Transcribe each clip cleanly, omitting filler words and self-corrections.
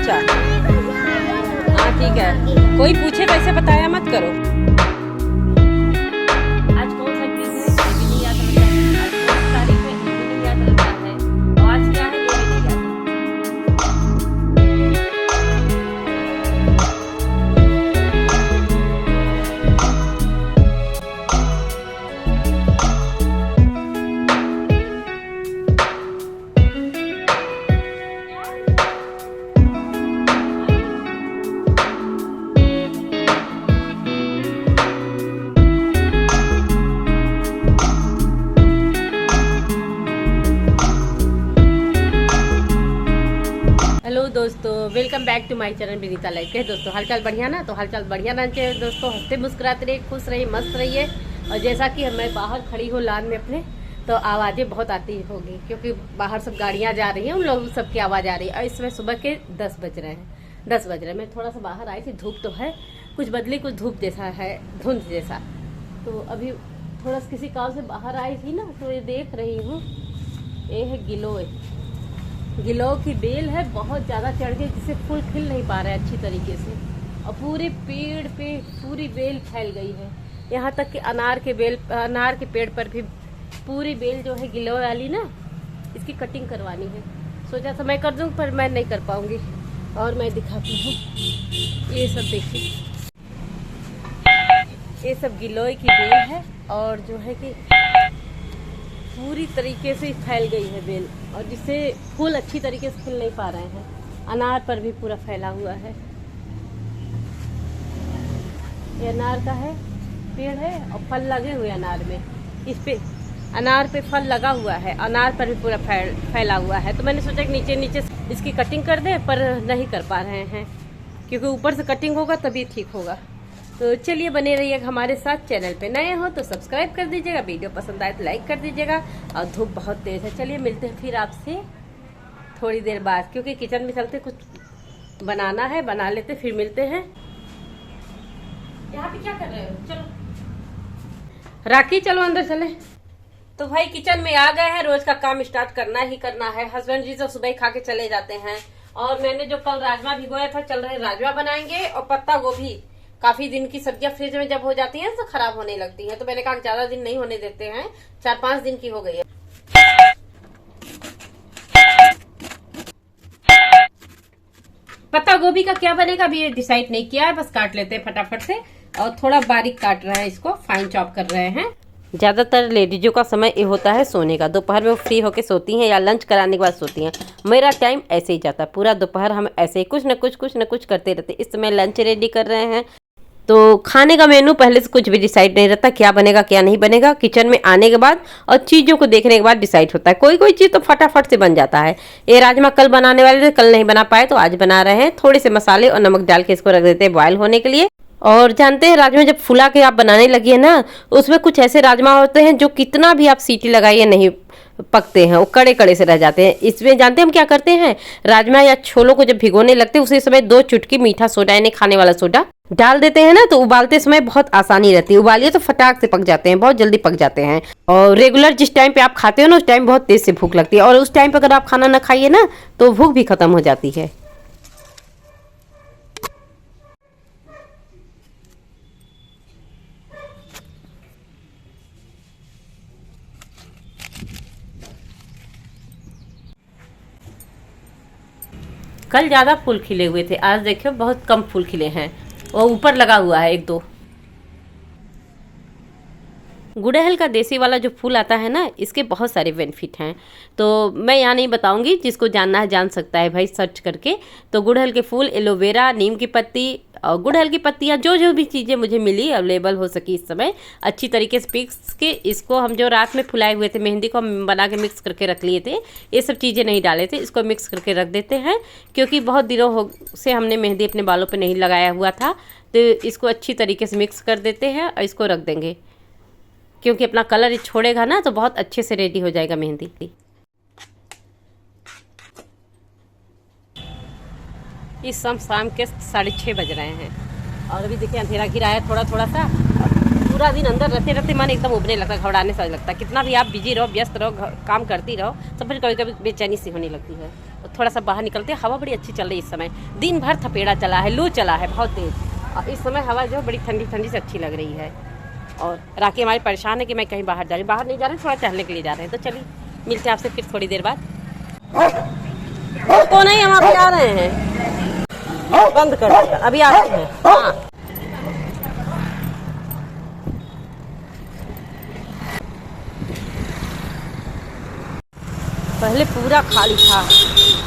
अच्छा हाँ ठीक है, कोई पूछे तो ऐसे बताया मत करो। आज कौन सा दिन है ये भी नहीं याद रहता है, आज कौन सी तारीख है ये भी नहीं याद रहता है, और आज क्या है ये भी नहीं याद रहता। हेलो दोस्तों, welcome back to my channel Vinita life के। दोस्तों हालचाल बढ़िया ना, तो हालचाल बढ़िया रहना चाहिए दोस्तों। हंसते मुस्कुराते रहिए, खुश रहिए, मस्त रहिए। और जैसा कि मैं बाहर खड़ी हूँ लान में अपने, तो आवाज़ें बहुत आती होगी क्योंकि बाहर सब गाड़ियाँ जा रही हैं, उन लोग सबकी आवाज़ आ रही है। और इस समय सुबह के 10 बज रहे हैं, 10 बज रहे हैं। मैं थोड़ा सा बाहर आई थी, धूप तो है, कुछ बदली कुछ धूप जैसा है, धुंध जैसा। तो अभी थोड़ा सा किसी काम से बाहर आई थी ना, तो ये देख रही हूँ, ये है गिलोय। गिलोय की बेल है, बहुत ज़्यादा चढ़ गई, जिससे फूल खिल नहीं पा रहा है अच्छी तरीके से। और पूरे पेड़ पे पूरी बेल फैल गई है, यहाँ तक कि अनार के पेड़ पर भी पूरी बेल जो है गिलोय वाली ना, इसकी कटिंग करवानी है। सोचा था मैं कर दूँ, पर मैं नहीं कर पाऊँगी। और मैं दिखाती हूँ, ये सब देखिए, ये सब गिलोय की बेल है। और जो है कि पूरी तरीके से फैल गई है बेल, और जिससे फूल अच्छी तरीके से खिल नहीं पा रहे हैं। अनार पर भी पूरा फैला हुआ है, ये अनार का है पेड़ है, और फल लगे हुए अनार में। इस पे अनार पे फल लगा हुआ है, अनार पर भी पूरा फैला हुआ है। तो मैंने सोचा कि नीचे नीचे इसकी कटिंग कर दें, पर नहीं कर पा रहे हैं क्योंकि ऊपर से कटिंग होगा तभी ठीक होगा। तो चलिए बने रहिएगा हमारे साथ। चैनल पे नए हो तो सब्सक्राइब कर दीजिएगा, वीडियो पसंद आए तो लाइक कर दीजिएगा। और धूप बहुत तेज़ है। चलिए मिलते हैं फिर आपसे थोड़ी देर बाद, क्योंकि किचन में चलते कुछ बनाना है, बना लेते फिर मिलते हैं। यहाँ पे क्या कर रहे हो? चलो राखी, चलो अंदर चले। तो भाई किचन में आ गए हैं, रोज का काम स्टार्ट करना ही करना है। हस्बैंड जी तो सुबह ही खा के चले जाते हैं। और मैंने जो कल राजमा भिगोया था, चल रहे राजमा बनाएंगे। और पत्ता गोभी, काफी दिन की सब्जियां फ्रिज में जब हो जाती हैं तो खराब होने लगती हैं, तो मैंने कहा ज्यादा दिन नहीं होने देते हैं, 4-5 दिन की हो गई है। पत्ता गोभी का क्या बनेगा अभी ये डिसाइड नहीं किया है, बस काट लेते हैं फटाफट से। और थोड़ा बारीक काट रहे हैं, इसको फाइन चॉप कर रहे हैं। ज़्यादातर लेडीजों का समय ये होता है सोने का। दोपहर में वो फ्री होके सोती हैं या लंच कराने के बाद सोती हैं। मेरा टाइम ऐसे ही जाता है, पूरा दोपहर हम ऐसे ही कुछ न कुछ करते रहते। इस समय लंच रेडी कर रहे हैं, तो खाने का मेनू पहले से कुछ भी डिसाइड नहीं रहता, क्या बनेगा क्या नहीं बनेगा। किचन में आने के बाद और चीज़ों को देखने के बाद डिसाइड होता है। कोई कोई चीज़ तो फटाफट से बन जाता है। ये राजमा कल बनाने वाले थे, कल नहीं बना पाए, तो आज बना रहे हैं। थोड़े से मसाले और नमक डाल के इसको रख देते हैं बॉयल होने के लिए। और जानते हैं राजमा जब फुला के आप बनाने लगिए ना, उसमें कुछ ऐसे राजमा होते हैं जो कितना भी आप सीटी लगाइए नहीं पकते हैं, वो कड़े कड़े से रह जाते हैं। इसमें जानते हैं हम क्या करते हैं, राजमा या छोलों को जब भिगोने लगते हैं उसी समय 2 चुटकी मीठा सोडा यानी खाने वाला सोडा डाल देते हैं ना, तो उबालते समय बहुत आसानी रहती है। उबालिए तो फटाक से पक जाते हैं, बहुत जल्दी पक जाते हैं। और रेगुलर जिस टाइम पे आप खाते हो ना, उस टाइम बहुत तेज से भूख लगती है, और उस टाइम पे अगर आप खाना ना खाइए ना तो भूख भी खत्म हो जाती है। कल ज़्यादा फूल खिले हुए थे, आज देखियो बहुत कम फूल खिले हैं, और ऊपर लगा हुआ है 1-2। गुड़हल का देसी वाला जो फूल आता है ना, इसके बहुत सारे बेनिफिट हैं, तो मैं यहाँ नहीं बताऊंगी, जिसको जानना है जान सकता है भाई सर्च करके। तो गुड़हल के फूल, एलोवेरा, नीम की पत्ती और गुड़हल की पत्तियाँ, जो भी चीज़ें मुझे मिली अवेलेबल हो सकी इस समय, अच्छी तरीके से पीस के इसको हम जो रात में फुलाए हुए थे मेहंदी को हम बना के मिक्स करके रख लिए थे। ये सब चीज़ें नहीं डाले थे, इसको मिक्स करके रख देते हैं, क्योंकि बहुत दिनों से हमने मेहंदी अपने बालों पर नहीं लगाया हुआ था। तो इसको अच्छी तरीके से मिक्स कर देते हैं और इसको रख देंगे, क्योंकि अपना कलर छोड़ेगा ना तो बहुत अच्छे से रेडी हो जाएगा मेहंदी। इस शाम के 6:30 बज रहे हैं, और अभी देखिए अंधेरा घिरा है थोड़ा थोड़ा सा। पूरा दिन अंदर रहते रहते मन एकदम उबने लगता है, घबराने सा लगता है। कितना भी आप बिजी रहो, व्यस्त रहो, काम करती रहो, तो फिर कभी कभी बेचैनी सी होने लगती है। थोड़ा सा बाहर निकलते हैं। हवा बड़ी अच्छी चल रही है इस समय, दिन भर थपेड़ा चला है, लू चला है बहुत तेज, और इस समय हवा जो बड़ी ठंडी ठंडी से अच्छी लग रही है। और राखी हमारी परेशान है कि मैं कहीं बाहर जा रही हूँ। बाहर नहीं जा रहे हैं, थोड़ा टहलने के लिए जा रहे हैं। तो चलिए मिलते हैं आपसे फिर थोड़ी देर बाद। तो नहीं, हम अभी आ रहे हैं, बंद कर दिया, अभी आते हैं। हाँ पहले पूरा खाली था,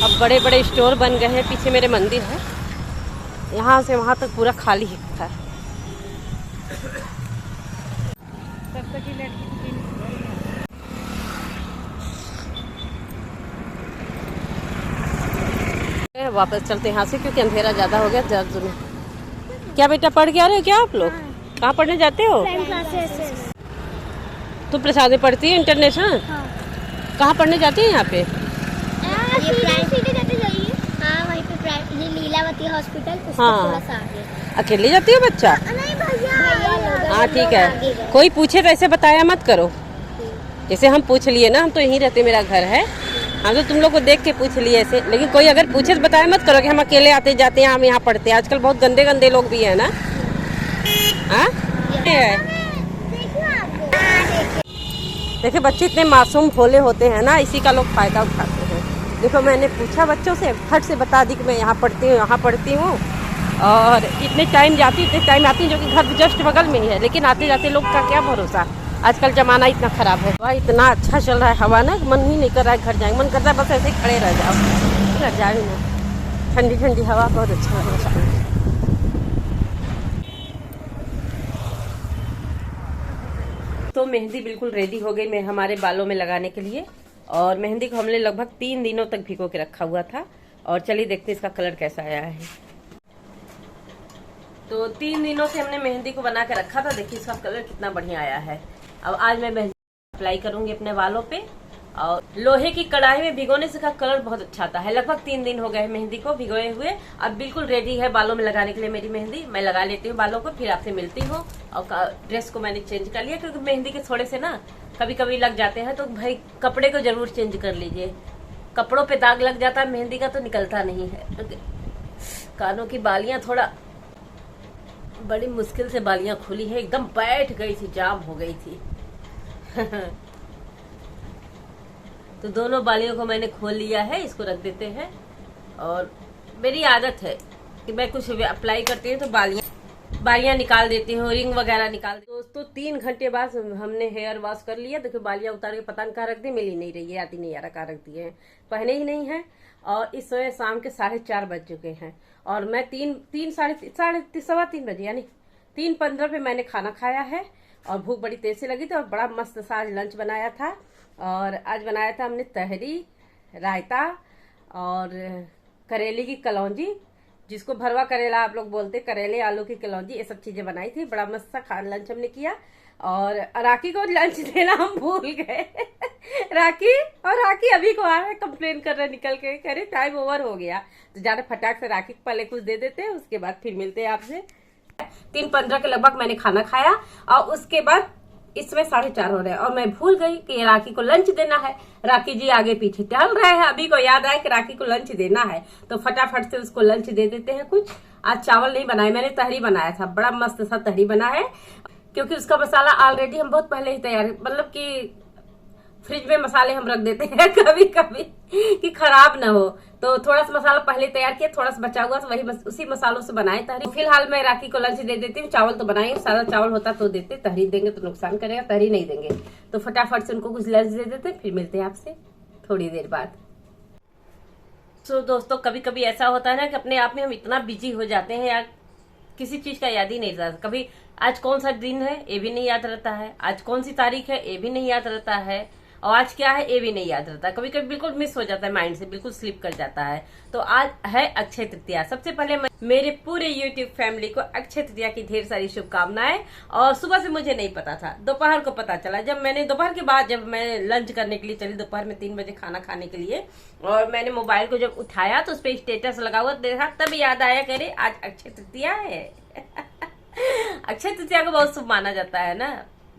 अब बड़े बड़े स्टोर बन गए हैं। पीछे मेरे मंदिर है, यहाँ से वहाँ तक पूरा खाली था। वापस चलते हैं यहाँ से, क्योंकि अंधेरा ज़्यादा हो गया। जर्ज में क्या बेटा पढ़ के आ रहे हो क्या आप लोग? कहाँ पढ़ने जाते हो? तुम प्रसाद में पढ़ती है इंटरनेशनल? कहाँ पढ़ने जाती है यहाँ पे? ये लीलावती हॉस्पिटल, हाँ अकेले जाती हो बच्चा? हाँ ठीक है, कोई पूछे तो ऐसे बताया मत करो, जैसे हम पूछ लिए ना, हम तो यहीं रहते, मेरा घर है, हम तो तुम लोग को देख के पूछ लिए ऐसे। लेकिन कोई अगर पूछे तो बताया मत करो कि हम अकेले आते जाते हैं, हम यहाँ पढ़ते हैं। आजकल बहुत गंदे गंदे लोग भी है ना। हाँ देखिए बच्चे इतने मासूम भोले होते हैं ना, इसी का लोग फायदा उठाते हैं। देखो मैंने पूछा बच्चों से, फट से बता दी कि मैं यहाँ पढ़ती हूँ, यहाँ पढ़ती हूँ, और इतने टाइम जाती हूँ, इतने टाइम आती हूँ, जो कि घर जस्ट बगल में ही है। लेकिन आते जाते लोग का क्या भरोसा, आजकल जमाना इतना खराब है। भाई इतना अच्छा चल रहा है हवा ना, मन ही नहीं कर रहा है घर जाएंगे, मन करता है बस ऐसे ही खड़े रह जाओ, घर जाए ना। ठंडी ठंडी हवा बहुत अच्छा लग रहा है। तो मेहंदी बिल्कुल रेडी हो गई मैं हमारे बालों में लगाने के लिए, और मेहंदी को हमने लगभग 3 दिनों तक भिगो के रखा हुआ था। और चलिए देखते हैं इसका कलर कैसा आया है। तो 3 दिनों से हमने मेहंदी को बना के रखा था, देखिए इसका कलर कितना बढ़िया आया है। अब आज मैं मेहंदी अप्लाई करूंगी अपने बालों पे, और लोहे की कढ़ाई में भिगोने से का कलर बहुत अच्छा आता है। लगभग 3 दिन हो गए हैं मेहंदी को भिगोए हुए, अब बिल्कुल रेडी है बालों में लगाने के लिए मेरी मेहंदी। मैं लगा लेती हूँ बालों को, फिर आपसे मिलती हूँ। और ड्रेस को मैंने चेंज कर लिया, क्योंकि मेहंदी के थोड़े से ना कभी कभी लग जाते हैं, तो भाई कपड़े को जरूर चेंज कर लीजिए। कपड़ों पे दाग लग जाता है, मेहंदी का तो निकलता नहीं है। कानों की बालियां थोड़ा बड़ी मुश्किल से बालियां खुली है, एकदम बैठ गई थी, जाम हो गई थी। तो दोनों बालियों को मैंने खोल लिया है, इसको रख देते हैं। और मेरी आदत है कि मैं कुछ अप्लाई करती हूँ तो बालियां निकाल देती हूँ, रिंग वगैरह निकाल देती हूँ। दोस्तों 3 घंटे बाद हमने हेयर वॉश कर लिया। देखो बालियां उतार के पता नहीं कहाँ रख दी, मिल ही नहीं रही है, याद ही नहीं आ रहा कहाँ रख दिए हैं, पहने ही नहीं है। और इस समय शाम के 4:30 बज चुके हैं, और मैं 3:30 बजे यानी 3:15 पे मैंने खाना खाया है। और भूख बड़ी तेज से लगी थी, और बड़ा मस्त सा आज लंच बनाया था। और आज बनाया था हमने तहरी, रायता और करेले की कलौंजी, जिसको भरवा करेला आप लोग बोलते, करेले आलू की कलौंजी, ये सब चीजें बनाई थी। बड़ा मस्त सा लंच हमने किया। और राखी को लंच देना हम भूल गए। राखी अभी को आ रहा है, कंप्लेन कर रहा है निकल के, कह रहे टाइम ओवर हो गया। तो जाने फटाक से राखी को पहले कुछ दे देते हैं, उसके बाद फिर मिलते हैं आपसे। 3:15 के लगभग मैंने खाना खाया, और उसके बाद इसमें 4:30 हो रहे हैं, और मैं भूल गई कि राखी को लंच देना है। राखी जी आगे पीछे टहल रहे हैं, अभी को याद आया कि राखी को लंच देना है, तो फटाफट से उसको लंच दे देते हैं। कुछ आज चावल नहीं बनाए, मैंने तहरी बनाया था, बड़ा मस्त सा तहरी बना है, क्योंकि उसका मसाला ऑलरेडी हम बहुत पहले ही तैयार, मतलब कि फ्रिज में मसाले हम रख देते हैं कभी कभी कि खराब ना हो, तो थोड़ा सा मसाला पहले तैयार किया, थोड़ा सा बचा हुआ तो वही उसी मसालों से बनाए तहरी। फिलहाल मैं राखी को लंच दे देती हूँ। चावल तो बनाई, सारा चावल होता तो देते, तहरी देंगे तो नुकसान करेगा, तहरी नहीं देंगे, तो फटाफट से उनको कुछ लंच दे देते, फिर मिलते हैं आपसे थोड़ी देर बाद। तो दोस्तों कभी कभी ऐसा होता है ना कि अपने आप में हम इतना बिजी हो जाते हैं यार, किसी चीज का याद ही नहीं रहता। कभी आज कौन सा दिन है ये भी नहीं याद रहता है, आज कौन सी तारीख है ये भी नहीं याद रहता है, और आज क्या है ये भी नहीं याद रहता। कभी कभी बिल्कुल मिस हो जाता है, माइंड से बिल्कुल स्लिप कर जाता है। तो आज है अक्षय तृतीया। सबसे पहले मेरे पूरे YouTube फैमिली को अक्षय तृतीया की ढेर सारी शुभकामनाएं। और सुबह से मुझे नहीं पता था, दोपहर को पता चला, जब मैंने दोपहर के बाद जब मैं लंच करने के लिए चली, दोपहर में 3 बजे खाना खाने के लिए, और मैंने मोबाइल को जब उठाया तो उस पर स्टेटस लगा हुआ देखा, तब याद आया करे आज अक्षय तृतीया है। अक्षय तृतीया को बहुत शुभ माना जाता है ना।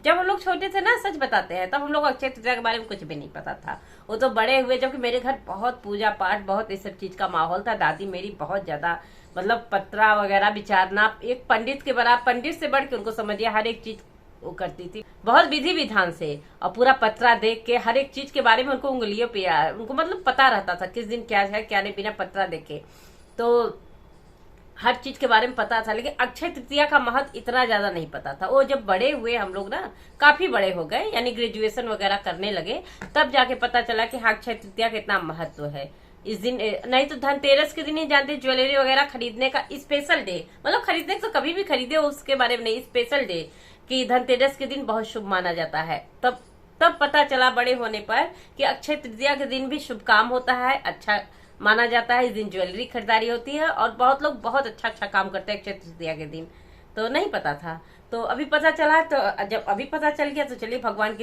जब हम लोग छोटे थे ना, सच बताते हैं, तब हम लोग अक्षय तृतीया के बारे में कुछ भी नहीं पता था। वो तो बड़े हुए जबकि मेरे घर बहुत पूजा पाठ, बहुत इस सब चीज का माहौल था। दादी मेरी बहुत ज्यादा मतलब पत्रा वगैरह विचारना, एक पंडित के बराबर, पंडित से बढ़ के उनको समझिए हर एक चीज वो करती थी, बहुत विधि विधान से, और पूरा पत्रा देख के हर एक चीज के बारे में उनको उंगलियों पे उनको मतलब पता रहता था किस दिन क्या है क्या नहीं, बिना पत्रा देखे। तो हर चीज के बारे में पता था, लेकिन अक्षय तृतीया का महत्व इतना ज्यादा नहीं पता था। वो जब बड़े हुए हम लोग ना, काफी बड़े हो गए, यानी ग्रेजुएशन वगैरह करने लगे, तब जाके पता चला कि हाँ अक्षय तृतीया का इतना महत्व है। इस दिन, नहीं तो धनतेरस के दिन ही जानते, ज्वेलरी वगैरह खरीदने का स्पेशल डे, मतलब खरीदने तो कभी भी खरीदे उसके बारे में नहीं, स्पेशल डे कि धनतेरस के दिन बहुत शुभ माना जाता है। तब पता चला बड़े होने पर कि अक्षय तृतीया के दिन भी शुभ काम होता है, अच्छा माना जाता है। इस दिन ज्वेलरी खरीदारी होती है और बहुत लोग बहुत अच्छा काम करते हैं अक्षय तृतीया के दिन। तो नहीं पता था, तो अभी पता चला। तो जब अभी पता चल गया तो चलिए भगवान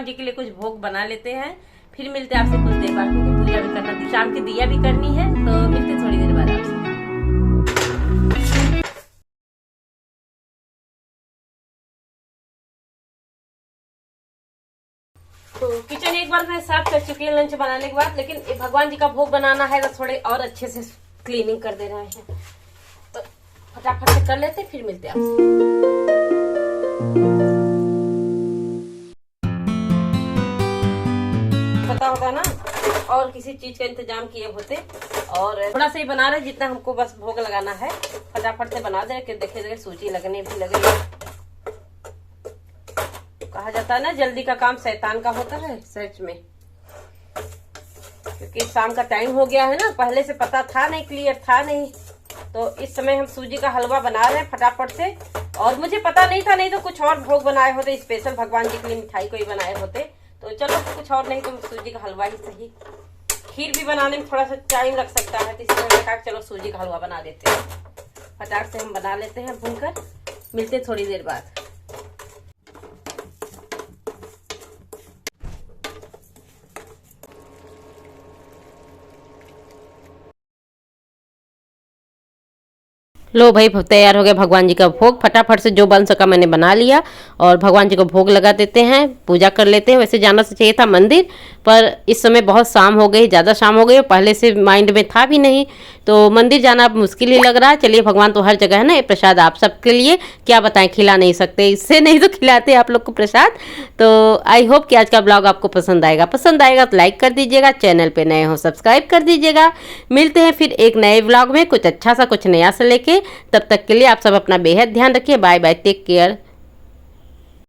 जी के लिए कुछ भोग बना लेते हैं, फिर मिलते हैं आपसे कुछ देर बाद, क्योंकि पूजा भी करना, शाम की दिया भी करनी है। तो मिलते थोड़ी देर बाद आपसे। तो किचन एक बार मैं साफ कर चुकी है लंच बनाने के बाद, लेकिन भगवान जी का भोग बनाना है तो थोड़े और अच्छे से क्लीनिंग कर दे रहे हैं। तो फटाफट से कर लेते, फिर मिलते हैं आपसे। पता होता ना, और किसी चीज का इंतजाम किए होते, और थोड़ा सा ही बना रहे जितना हमको बस भोग लगाना है। फटाफट से बना दे, देखे सूजी लगने भी लगे। कहा जाता है ना जल्दी का काम शैतान का होता है, सच में, क्योंकि शाम का टाइम हो गया है ना, पहले से पता था नहीं, क्लियर था नहीं। तो इस समय हम सूजी का हलवा बना रहे हैं फटाफट से, और मुझे पता नहीं था, नहीं तो कुछ और भोग बनाए होते, स्पेशल भगवान जी के लिए मिठाई कोई बनाए होते। तो चलो कुछ और नहीं तो सूजी का हलवा ही सही। खीर भी बनाने में थोड़ा सा टाइम लग सकता है, तो इसलिए मैंने कहा चलो सूजी का हलवा बना देते हैं। फटाक से हम बना लेते हैं भूनकर, मिलते थोड़ी देर बाद। लो भाई तैयार हो गया भगवान जी का भोग। फटाफट से जो बन सका मैंने बना लिया, और भगवान जी को भोग लगा देते हैं, पूजा कर लेते हैं। वैसे जाना तो चाहिए था मंदिर, पर इस समय बहुत शाम हो गई, ज़्यादा शाम हो गई, पहले से माइंड में था भी नहीं, तो मंदिर जाना अब मुश्किल ही लग रहा है। चलिए भगवान तो हर जगह है ना, ये प्रसाद आप सबके लिए क्या बताएं, खिला नहीं सकते, इससे नहीं तो खिलाते आप लोग को प्रसाद। तो आई होप कि आज का ब्लॉग आपको पसंद आएगा तो लाइक कर दीजिएगा, चैनल पे नए हो सब्सक्राइब कर दीजिएगा। मिलते हैं फिर एक नए ब्लॉग में, कुछ अच्छा सा कुछ नया सा लेके। तब तक के लिए आप सब अपना बेहद ध्यान रखिए। Bye bye, take care.